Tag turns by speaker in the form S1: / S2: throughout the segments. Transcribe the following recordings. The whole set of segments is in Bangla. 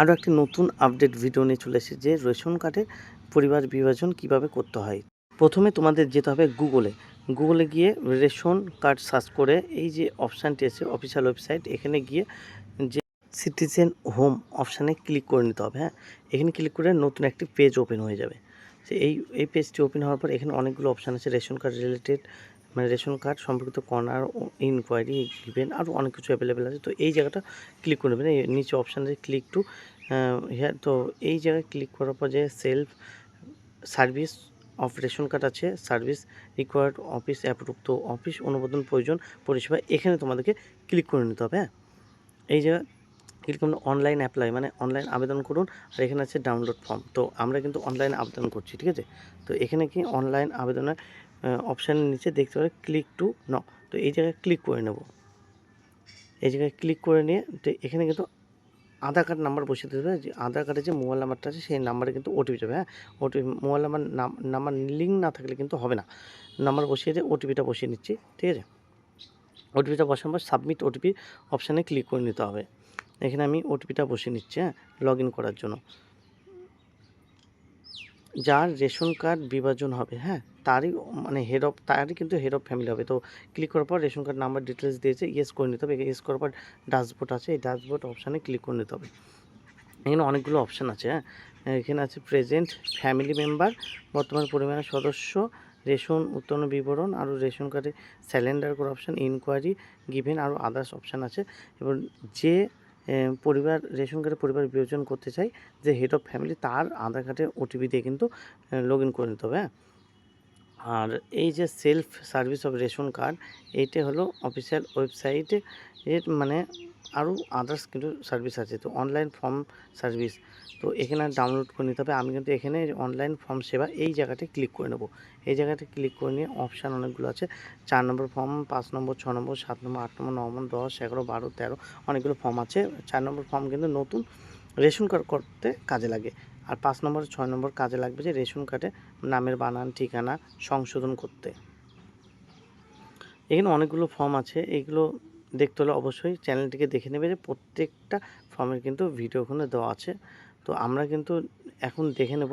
S1: আরও একটি নতুন আপডেট ভিডিও নিয়ে চলে এসেছি যে রেশন কার্ডে পরিবার বিভাজন কিভাবে করতে হয়। প্রথমে তোমাদের যেতে হবে গুগলে গিয়ে রেশন কার্ড সার্চ করে এই যে অপশানটি আছে অফিসিয়াল ওয়েবসাইট, এখানে গিয়ে যে সিটিজেন হোম অপশানে ক্লিক করে নিতে হবে। হ্যাঁ, এখানে ক্লিক করে নতুন একটি পেজ ওপেন হয়ে যাবে। সে এই পেজটি ওপেন হওয়ার পর এখানে অনেকগুলো অপশান আছে রেশন কার্ড রিলেটেড, মানে রেশন কার্ড সম্পর্কিত কর্নার, ইনকোয়ারি, গিভেন, আরও অনেক কিছু অ্যাভেলেবেল আছে। তো এই জায়গাটা ক্লিক করে নেবেন। এই নিচে অপশান আছে ক্লিক টু হিয়ার। তো এই জায়গায় ক্লিক করার পর যে self service of ration card আছে, সার্ভিস রিকোয়ার্ড, অফিস অ্যাপ্রুভ, তো অফিস অনুমোদন প্রয়োজন পরিষেবা, এখানে তোমাদেরকে ক্লিক করে নিতে হবে। হ্যাঁ, এই জায়গায় ক্লিক করুন অনলাইন অ্যাপ্লাই, মানে অনলাইন আবেদন করুন। আর এখানে আছে ডাউনলোড ফর্ম, তো আমরা কিন্তু অনলাইন আবেদন করছি, ঠিক আছে। তো এখানে কি অনলাইন আবেদনের অপশানের নিচে দেখতে পাবে ক্লিক টু ন, তো এই জায়গায় ক্লিক করে নেব। এই জায়গায় ক্লিক করে নিয়ে তো এখানে কিন্তু আধার কার্ড নাম্বার বসিয়ে দিতে হবে। যে আধার কার্ডের যে মোবাইল নাম্বারটা আছে সেই নাম্বারে কিন্তু ওটিপি যাবে। হ্যাঁ, ওটিপি মোবাইল নাম্বার লিঙ্ক না থাকলে কিন্তু হবে না। নাম্বার বসিয়ে দিয়ে ওটিপিটা বসিয়ে নিচ্ছি, ঠিক আছে। ওটিপিটা বসানোর পর সাবমিট ওটিপি অপশানে ক্লিক করে নিতে হবে। এখানে আমি ওটিপিটা বসিয়ে নিচ্ছি, হ্যাঁ, লগ ইন করার জন্য। যার রেশন কার্ড বিভাজন হবে, হ্যাঁ, তারই মানে তারই কিন্তু হেড অফ ফ্যামিলি হবে। তো ক্লিক করার পর রেশন কার্ড নাম্বার ডিটেলস দিয়েছে, ইয়েস করে নিতে হবে। ইয়েস করার পর ড্যাশবোর্ড আছে, এই ড্যাশবোর্ড অপশানে ক্লিক করে নিতে হবে। এখানে অনেকগুলো অপশান আছে। হ্যাঁ, এখানে আছে প্রেজেন্ট, ফ্যামিলি মেম্বার, বর্তমান পরিবারের সদস্য, রেশন উত্তোলন বিবরণ, আরও রেশন কার্ডে স্যালেন্ডার করা অপশান, ইনকোয়ারি, গিভেন, আরও আদার্স অপশান আছে। এবং যে রেশন কার্ডে পরিবার বিভাজন করতে চাই, যে হেড অফ ফ্যামিলি, তার আধার কার্ডে ওটিপি দিয়ে কিন্তু লগ ইন করে নিতে হবে। হ্যাঁ, আর এই যে self service of ration card, এইটা হলো অফিসিয়াল ওয়েবসাইটে এর মানে আরও আদার্স কিন্তু সার্ভিস আছে। তো অনলাইন ফর্ম সার্ভিস, তো এখানে ডাউনলোড করে নিতে হবে। আমি কিন্তু এখানে অনলাইন ফর্ম সেবা এই জায়গাতে ক্লিক করে নেব। এই জায়গাতে ক্লিক করে নিয়ে অপশান অনেকগুলো আছে, 4 নম্বর ফর্ম, 5 নম্বর, 6 নম্বর, 7 নম্বর, 8 নম্বর, 9 নম্বর, 10, 11, 12, 13, অনেকগুলো ফর্ম আছে। 4 নম্বর ফর্ম কিন্তু নতুন রেশন কার্ড করতে কাজে লাগে। আর 5 নম্বর, 6 নম্বর কাজে লাগবে যে রেশন কার্ডে নামের বানান, ঠিকানা সংশোধন করতে। এখানে অনেকগুলো ফর্ম আছে, এইগুলো দেখতে হলে অবশ্যই চ্যানেলটিকে দেখে নেবে যে প্রত্যেকটা ফর্মের কিন্তু ভিডিও ওখানে দেওয়া আছে। তো আমরা কিন্তু এখন দেখে নেব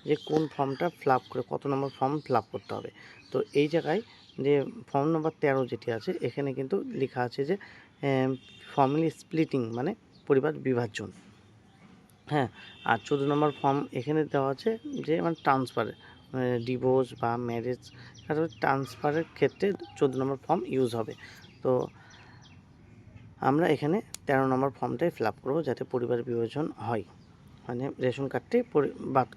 S1: যে কোন ফর্মটা ফিল আপ করে কত নম্বর ফর্ম ফিল আপ করতে হবে। তো এই জায়গায় যে ফর্ম নম্বর 13 যেটি আছে, এখানে কিন্তু লেখা আছে যে ফ্যামিলি স্প্লিটিং, মানে পরিবার বিভাজন। হ্যাঁ, আর 14 নম্বর ফর্ম এখানে দেওয়া আছে যে মানে ট্রান্সফার, ডিভোর্স বা ম্যারেজ, ট্রান্সফারের ক্ষেত্রে 14 নম্বর ফর্ম ইউজ হবে। তো আমরা এখানে 13 নম্বর ফর্মটাই ফিল আপ করবো, যাতে পরিবার বিভাজন হয়, মানে রেশন কার্ডটি বাদ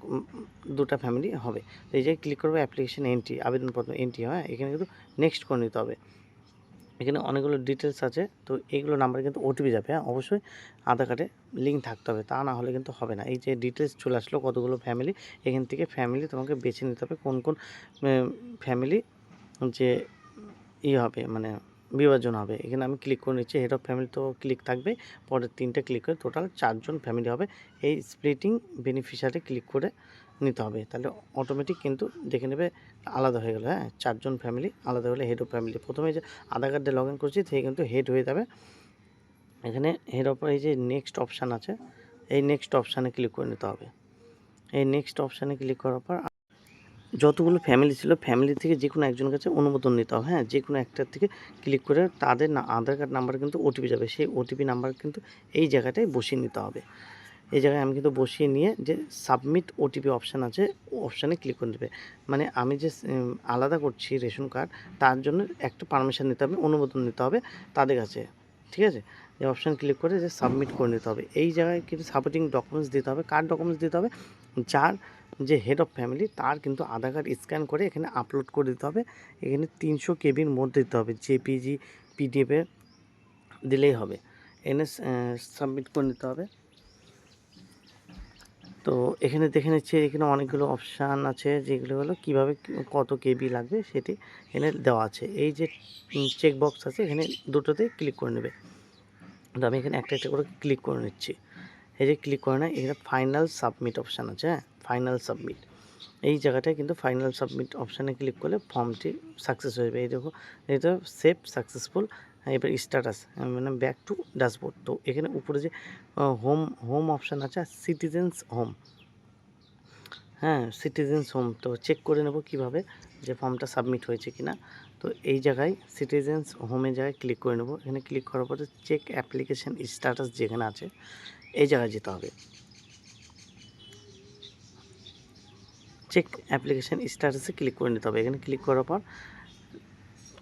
S1: দুটা ফ্যামিলি হবে। তো এই যে ক্লিক করবো অ্যাপ্লিকেশন এন্ট্রি, আবেদনপত্র এন্ট্রি, হ্যাঁ, এখানে কিন্তু নেক্সট করে নিতে হবে। এখানে অনেকগুলো ডিটেলস আছে, তো এইগুলো নাম্বারে কিন্তু ওটিপি যাবে। হ্যাঁ, অবশ্যই আধার কার্ডে লিঙ্ক থাকতে হবে, তা না হলে কিন্তু হবে না। এই যে ডিটেলস চলে আসলো কতগুলো ফ্যামিলি, এখান থেকে ফ্যামিলি তোমাকে বেছে নিতে হবে কোন কোন ফ্যামিলি যে হবে, মানে বিভাজন হবে। এখানে আমি ক্লিক করে নিচ্ছি, হেড অফ ফ্যামিলি তো ক্লিক থাকবে, পরের 3টে ক্লিক করে টোটাল 4 জন ফ্যামিলি হবে। এই স্প্লিটিং বেনিফিশিয়ারি ক্লিক করে নিতে হবে, তাহলে অটোমেটিক কিন্তু দেখে নেবে আলাদা হয়ে গেলো। হ্যাঁ, 4 জন ফ্যামিলি আলাদা হলে হেড অফ ফ্যামিলি, প্রথমে যে আধার কার্ডে লগ ইন করছি সেই কিন্তু হেড হয়ে যাবে। এখানে হেড অফ এই যে নেক্সট অপশান আছে, এই নেক্সট অপশানে ক্লিক করে নিতে হবে। এই নেক্সট অপশানে ক্লিক করার পর যতগুলো ফ্যামিলি ছিল ফ্যামিলি থেকে যে কোনো একজনের কাছে অনুমোদন নিতে হবে। হ্যাঁ, যে কোনো একটার থেকে ক্লিক করে তাদের আধার কার্ড নাম্বার কিন্তু ওটিপি যাবে, সেই ওটিপি নাম্বার কিন্তু এই জায়গাটায় বসিয়ে নিতে হবে। এই জায়গায় আমি কিন্তু বসিয়ে নিয়ে যে সাবমিট ওটিপি অপশান আছে, অপশানে ক্লিক করে দেবে। মানে আমি যে আলাদা করছি রেশন কার্ড, তার জন্য একটা পারমিশন নিতে হবে, অনুমোদন নিতে হবে তাদের কাছে, ঠিক আছে। এই অপশান ক্লিক করে যে সাবমিট করে নিতে হবে। এই জায়গায় কিন্তু সাপোর্টিং ডকুমেন্টস দিতে হবে। কার ডকুমেন্টস দিতে হবে? যার যে হেড অফ ফ্যামিলি তার কিন্তু আধার কার্ড স্ক্যান করে এখানে আপলোড করে দিতে হবে। এখানে 300 কেবির মধ্যে দিতে হবে, জেপিজি, পিডিএফে দিলেই হবে। এনে সাবমিট করে নিতে হবে। তো এখানে দেখে নিচ্ছি, এখানে অনেকগুলো অপশান আছে, যেগুলো হলো কীভাবে কত কেবি লাগবে সেটি এখানে দেওয়া আছে। এই যে চেক বক্স আছে এখানে দুটোতেই ক্লিক করে নেবে। তো আমি এখানে একটা একটা করে ক্লিক করে নিচ্ছি। এই যে ক্লিক করে না, এখানে ফাইনাল সাবমিট অপশান আছে। হ্যাঁ, ফাইনাল সাবমিট, এই জায়গাটায় কিন্তু ফাইনাল সাবমিট অপশানে ক্লিক করলে ফর্মটি সাকসেস হয়ে যাবে। এই দেখো, এটা সেভ সাকসেসফুল এবার স্ট্যাটাস মানে ব্যাক টু ড্যাশবোর্ড। তো এখানে উপরে যে হোম অপশান আছে, সিটিজেন্স হোম, হ্যাঁ সিটিজেন্স হোম। তো চেক করে নেব কীভাবে যে ফর্মটা সাবমিট হয়েছে কি না। তো এই জায়গায় সিটিজেন্স হোমের জায়গায় ক্লিক করে নেব। এখানে ক্লিক করার পরে চেক অ্যাপ্লিকেশান স্ট্যাটাস যেখানে আছে এই জায়গায় যেতে হবে। চেক অ্যাপ্লিকেশান স্ট্যাটাসে ক্লিক করে নিতে হবে। এখানে ক্লিক করার পর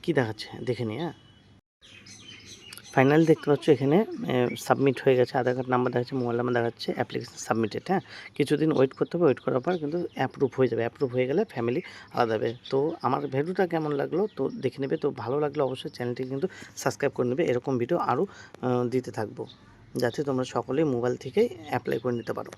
S1: কী দেখাচ্ছে দেখে নিই। ফাইনালি দেখতে পাচ্ছ এখানে সাবমিট হয়ে গেছে, আধার কার্ড নাম্বার দেখাচ্ছে, মোবাইল নাম্বার দেখাচ্ছে, অ্যাপ্লিকেশন সাবমিটেড। হ্যাঁ, কিছুদিন ওয়েট করতে হবে, ওয়েট করার পর কিন্তু অ্যাপ্রুভ হয়ে যাবে। অ্যাপ্রুভ হয়ে গেলে ফ্যামিলি আলাদা হবে। তো আমার ভিডিওটা কেমন লাগলো তো দেখে নেবে। তো ভালো লাগলে অবশ্যই চ্যানেলটি কিন্তু সাবস্ক্রাইব করে নেবে। এরকম ভিডিও আরও দিতে থাকবো, যাতে তোমরা সকলেই মোবাইল থেকেই অ্যাপ্লাই করে নিতে পারো।